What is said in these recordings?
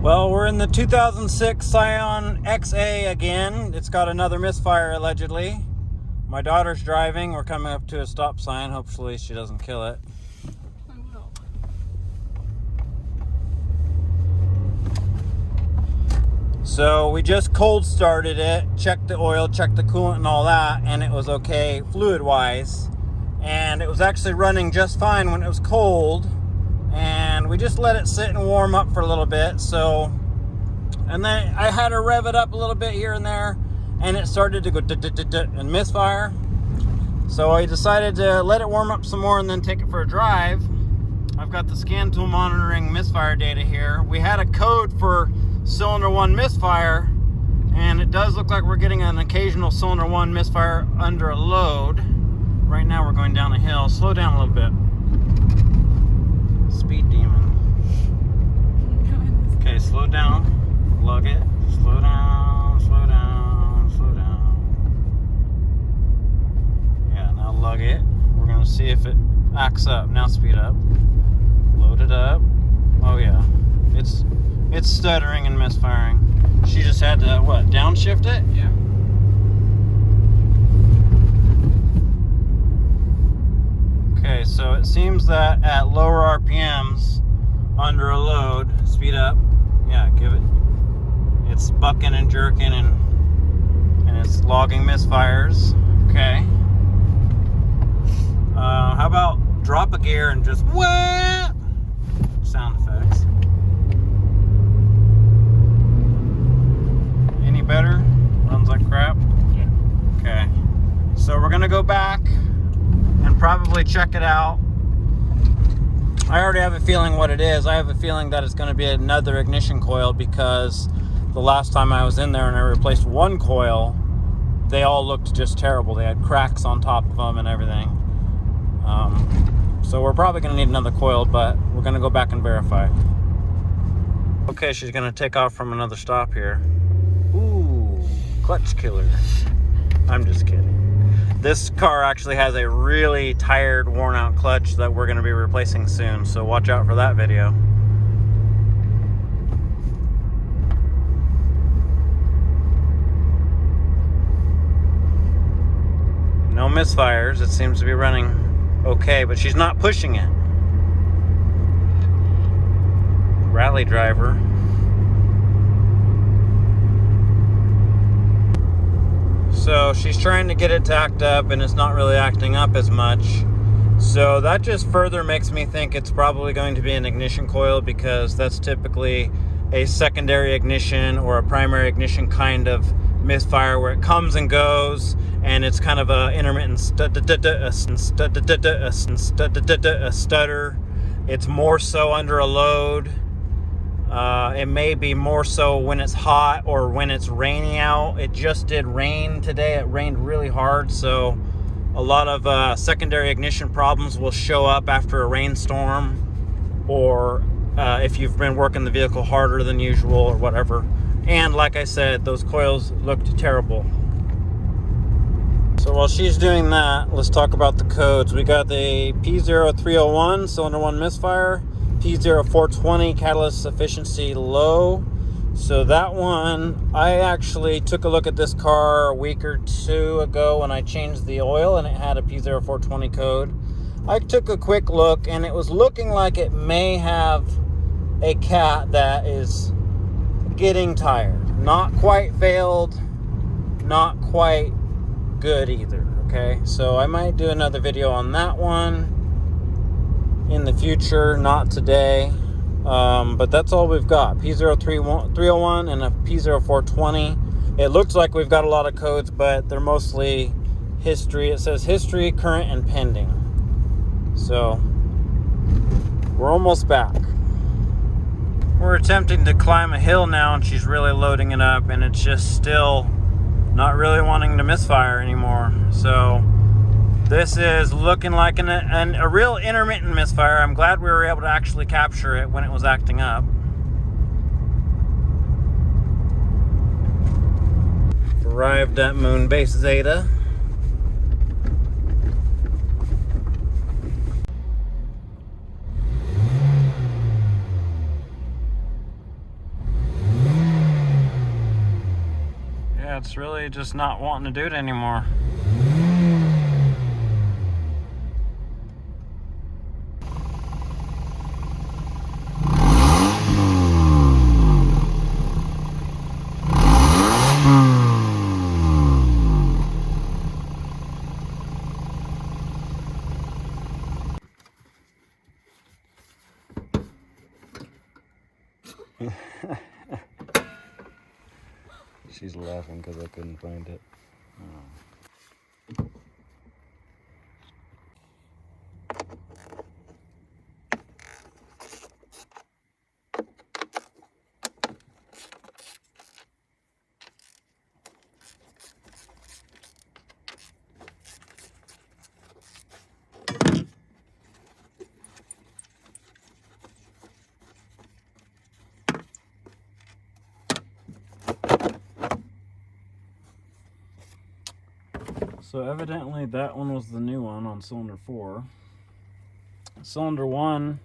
Well, we're in the 2006 Scion Xa again. It's got another misfire, allegedly. My daughter's driving. We're coming up to a stop sign. Hopefully she doesn't kill it. I will. So we just cold started it, checked the oil, checked the coolant and all that, and it was okay fluid-wise. And it was actually running just fine when it was cold. And we just let it sit and warm up for a little bit. So, and then I had to rev it up a little bit here and there, and it started to go and misfire. So I decided to let it warm up some more and then take it for a drive. I've got the scan tool monitoring misfire data here. We had a code for cylinder 1 misfire, and it does look like we're getting an occasional cylinder 1 misfire under a load. Right now we're going down a hill. Slow down a little bit. Speed demon. Okay, slow down. Lug it. Slow down, slow down, slow down. Yeah, now lug it. We're gonna see if it acts up. Now speed up. Load it up. Oh yeah. It's stuttering and misfiring. She just had to what, downshift it? Yeah. Okay, so it seems that at lower RPMs, under a load, speed up, yeah, give it, it's bucking and jerking and it's logging misfires. Okay. How about drop a gear and just wah! Sound effects. Any better? Runs like crap? Yeah. Okay. So we're gonna go back and probably check it out. I already have a feeling what it is. I have a feeling that it's going to be another ignition coil, because the last time I was in there and I replaced one coil, they all looked just terrible. They had cracks on top of them and everything. So we're probably going to need another coil, but we're going to go back and verify. Okay, she's going to take off from another stop here. Ooh, clutch killer. I'm just kidding. This car actually has a really tired, worn out clutch that we're going to be replacing soon, so watch out for that video. No misfires. It seems to be running okay, but she's not pushing it. Rally driver. So she's trying to get it to act up, and it's not really acting up as much. So that just further makes me think it's probably going to be an ignition coil, because that's typically a secondary ignition or a primary ignition kind of misfire where it comes and goes, and it's kind of a intermittent stutter. It's more so under a load. It may be more so when it's hot or when it's raining out. It just did rain today. It rained really hard, so a lot of secondary ignition problems will show up after a rainstorm, or if you've been working the vehicle harder than usual or whatever. And like I said, those coils looked terrible. So while she's doing that, let's talk about the codes. We got the P0301 cylinder 1 misfire, P0420 catalyst efficiency low. So that one, I actually took a look at this car a week or two ago when I changed the oil, and it had a P0420 code. I took a quick look, and it was looking like it may have a cat that is getting tired. Not quite failed, not quite good either. Okay, so I might do another video on that one in the future, not today. But that's all we've got. P0301 and a P0420. It looks like we've got a lot of codes, but they're mostly history. It says history, current, and pending. So we're almost back. We're attempting to climb a hill now, and she's really loading it up, and it's just still not really wanting to misfire anymore. So this is looking like a real intermittent misfire. I'm glad we were able to actually capture it when it was acting up. Arrived at Moon Base Zeta. Yeah, it's really just not wanting to do it anymore. She's laughing because I couldn't find it. Oh. So evidently that one was the new one on cylinder 4. Cylinder 1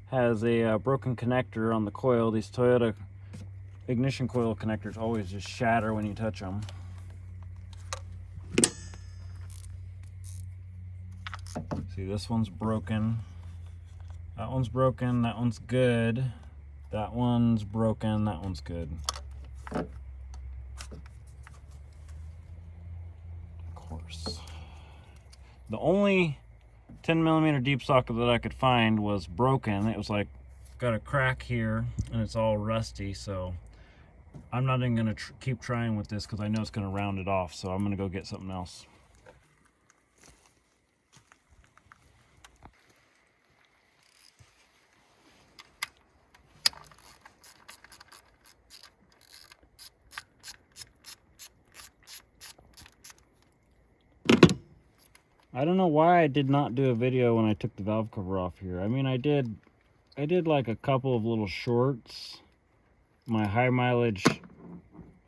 has a broken connector on the coil. These Toyota ignition coil connectors always just shatter when you touch them. See, this one's broken. That one's broken. That one's good. That one's broken. That one's good. Of course. The only 10mm deep socket that I could find was broken. It was like got a crack here and it's all rusty, so I'm not even gonna keep trying with this because I know it's gonna round it off, so I'm gonna go get something else. I don't know why I did not do a video when I took the valve cover off here. I mean, I did like a couple of little shorts. My high mileage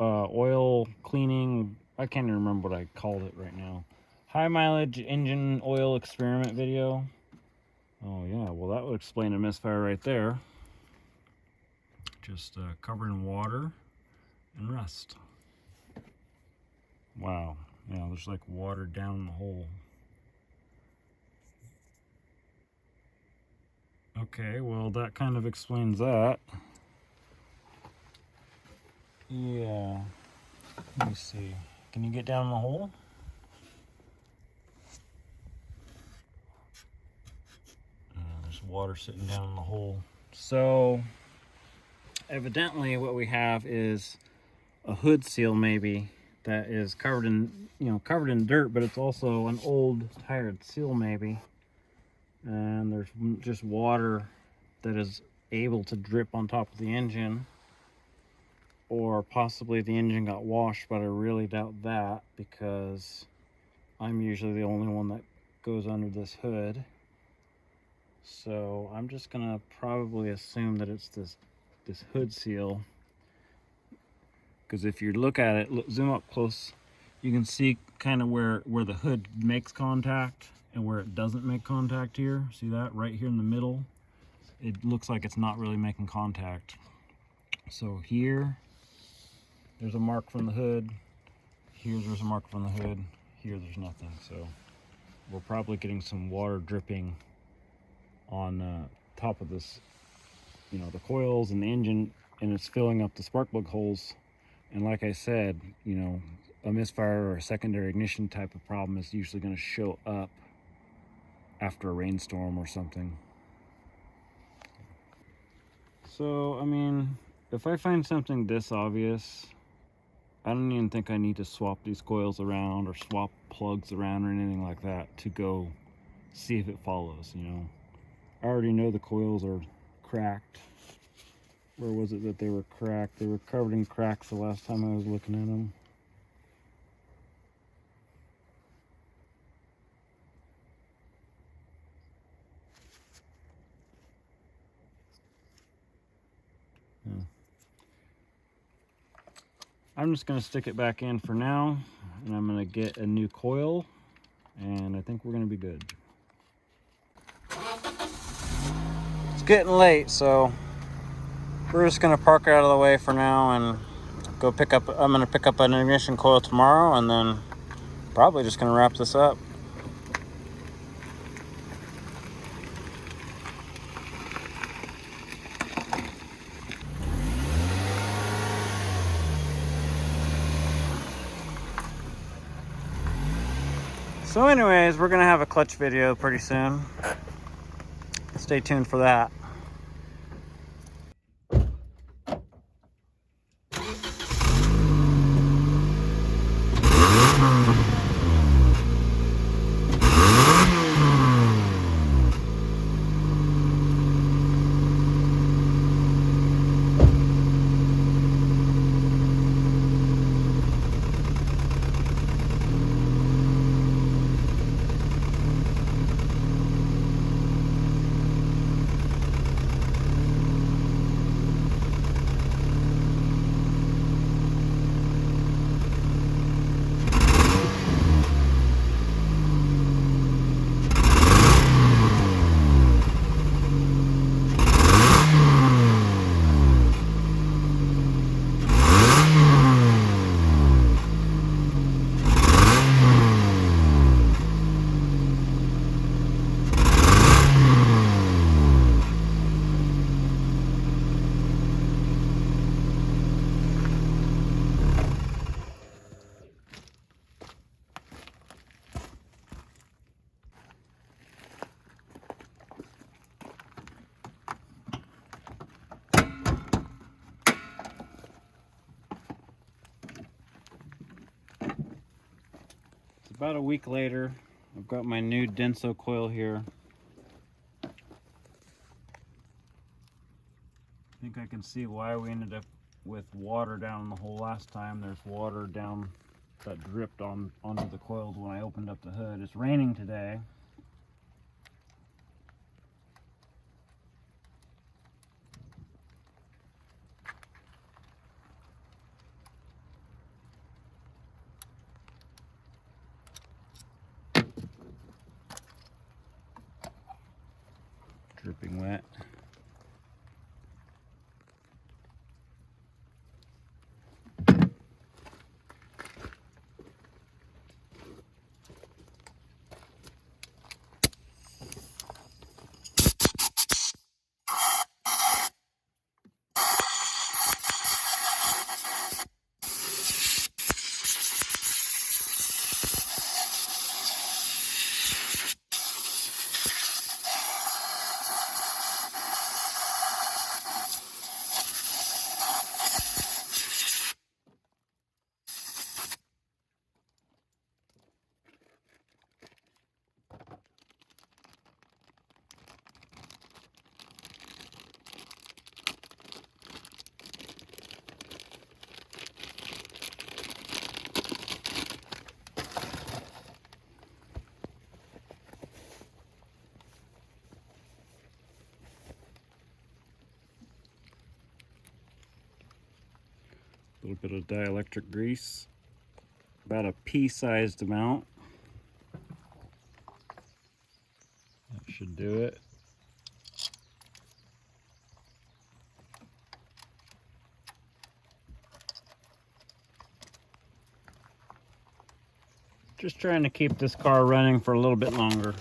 oil cleaning, I can't even remember what I called it right now. High mileage engine oil experiment video. Oh yeah, well that would explain a misfire right there. Just covered in water and rust. Wow, yeah, there's like water down the hole. Okay, well that kind of explains that. Yeah, let me see. Can you get down in the hole? There's water sitting down in the hole. So evidently what we have is a hood seal maybe that is covered in, covered in dirt, but it's also an old tired seal maybe. And there's just water that is able to drip on top of the engine, or possibly the engine got washed, but I really doubt that because I'm usually the only one that goes under this hood. So I'm just gonna probably assume that it's this hood seal, because if you look at it, zoom up close, you can see kind of where the hood makes contact and where it doesn't make contact here. See that right here in the middle? It looks like it's not really making contact. So here, there's a mark from the hood. Here, there's a mark from the hood. Here, there's nothing. So we're probably getting some water dripping on top of this, the coils and the engine, and it's filling up the spark plug holes. And like I said, a misfire or a secondary ignition type of problem is usually going to show up after a rainstorm or something. So, I mean, if I find something this obvious, I don't even think I need to swap these coils around or swap plugs around or anything like that to go see if it follows, I already know the coils are cracked. Where was it that they were cracked? They were covered in cracks the last time I was looking at them. Yeah. I'm just going to stick it back in for now, and I'm going to get a new coil, and I think we're going to be good. It's getting late, so we're just going to park out of the way for now and I'm gonna pick up an ignition coil tomorrow, and then probably just gonna wrap this up. So anyways, we're gonna have a clutch video pretty soon. Stay tuned for that. About a week later, I've got my new Denso coil here. I think I can see why we ended up with water down the hole last time. There's water down that dripped onto the coils when I opened up the hood. It's raining today. Dripping wet. A little bit of dielectric grease, about a pea-sized amount. That should do it. Just trying to keep this car running for a little bit longer.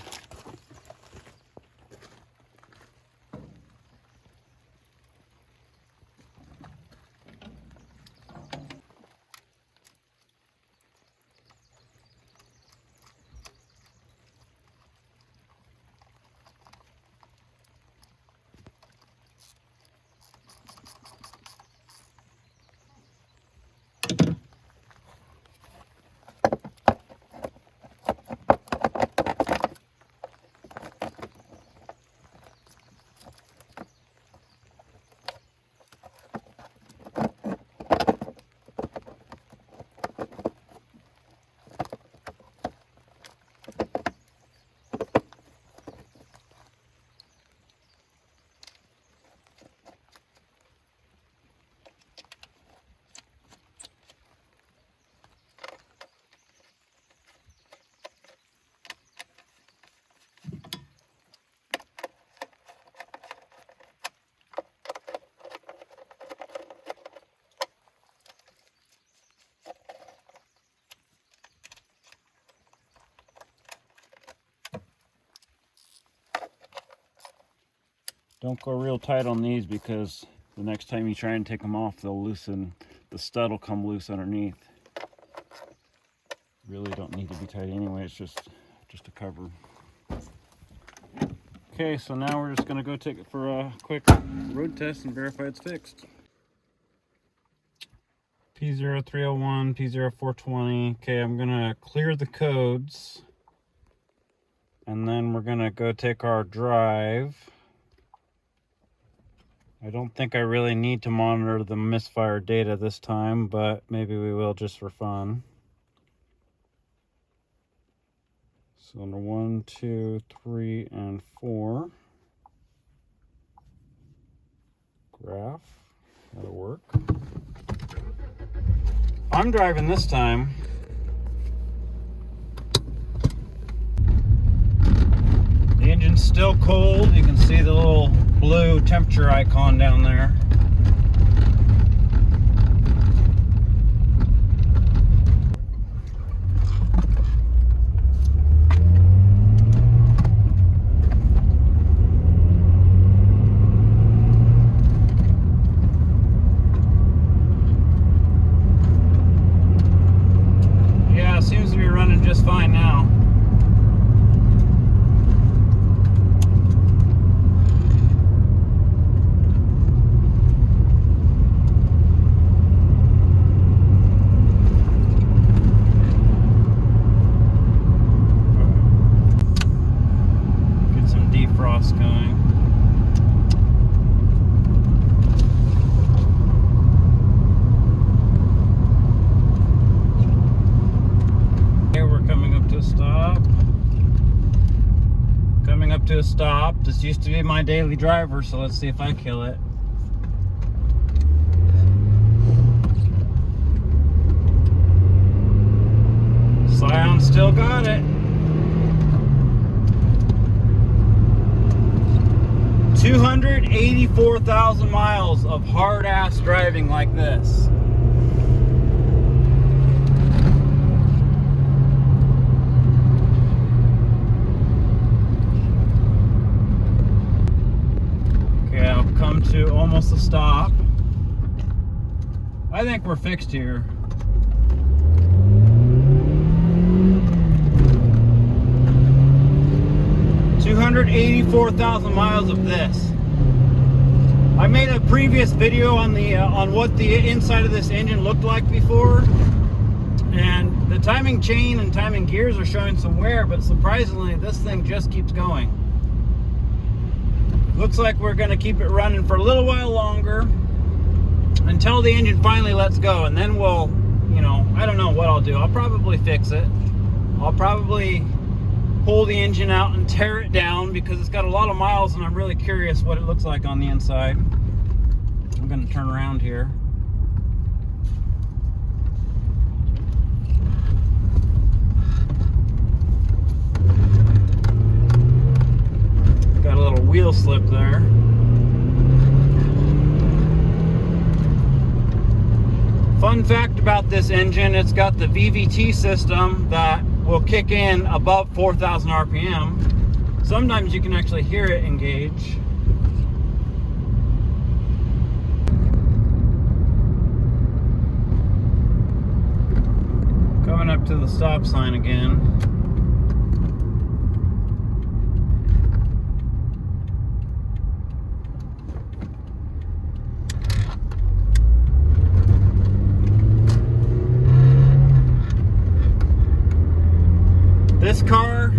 Don't go real tight on these, because the next time you try and take them off, they'll loosen. The stud will come loose underneath. Really don't need to be tight anyway, it's just a cover. Okay, so now we're just gonna go take it for a quick road test and verify it's fixed. P0301, P0420. Okay, I'm gonna clear the codes, and then we're gonna go take our drive. I don't think I really need to monitor the Misfire data this time, but maybe we will just for fun. Cylinder 1, 2, 3, and 4. Graph. That'll work. I'm driving this time. The engine's still cold. You can see the little blue temperature icon down there. Yeah, it seems to be running just fine now. Going. Here we're coming up to a stop. Coming up to a stop. This used to be my daily driver, so let's see if I kill it. Scion still got it. 284,000 miles of hard-ass driving like this. Okay, I've come to almost a stop. I think we're fixed here. $284,000 miles of this. I made a previous video on the on what the inside of this engine looked like before, and the timing chain and timing gears are showing some wear, but surprisingly this thing just keeps going. Looks like we're going to keep it running for a little while longer until the engine finally lets go, and then we'll, you know, I don't know what I'll do. I'll probably fix it. I'll probably pull the engine out and tear it down, because it's got a lot of miles and I'm really curious what it looks like on the inside. I'm going to turn around here. Got a little wheel slip there. Fun fact about this engine, it's got the VVT system that will kick in above 4,000 RPM. Sometimes you can actually hear it engage. Coming up to the stop sign again. This car,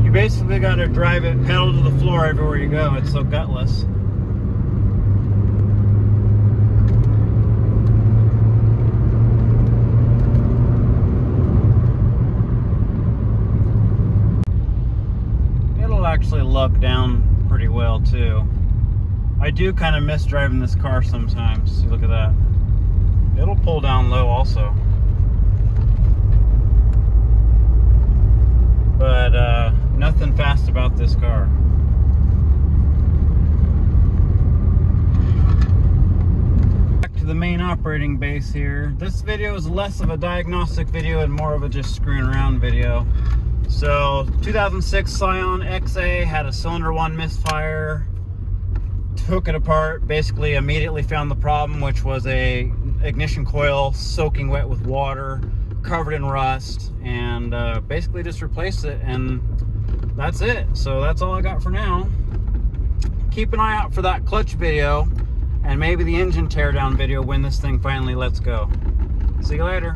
you basically got to drive it pedal to the floor everywhere you go. It's so gutless. It'll actually lug down pretty well too. I do kind of miss driving this car sometimes. Look at that. It'll pull down low also. But nothing fast about this car. Back to the main operating base here. This video is less of a diagnostic video and more of a just screwing around video. So 2006 Scion Xa had a cylinder 1 misfire. took it apart, basically immediately found the problem, which was a ignition coil soaking wet with water, covered in rust, and basically just replaced it, and that's it. So that's all I got for now. Keep an eye out for that clutch video and maybe the engine teardown video when this thing finally lets go. See you later.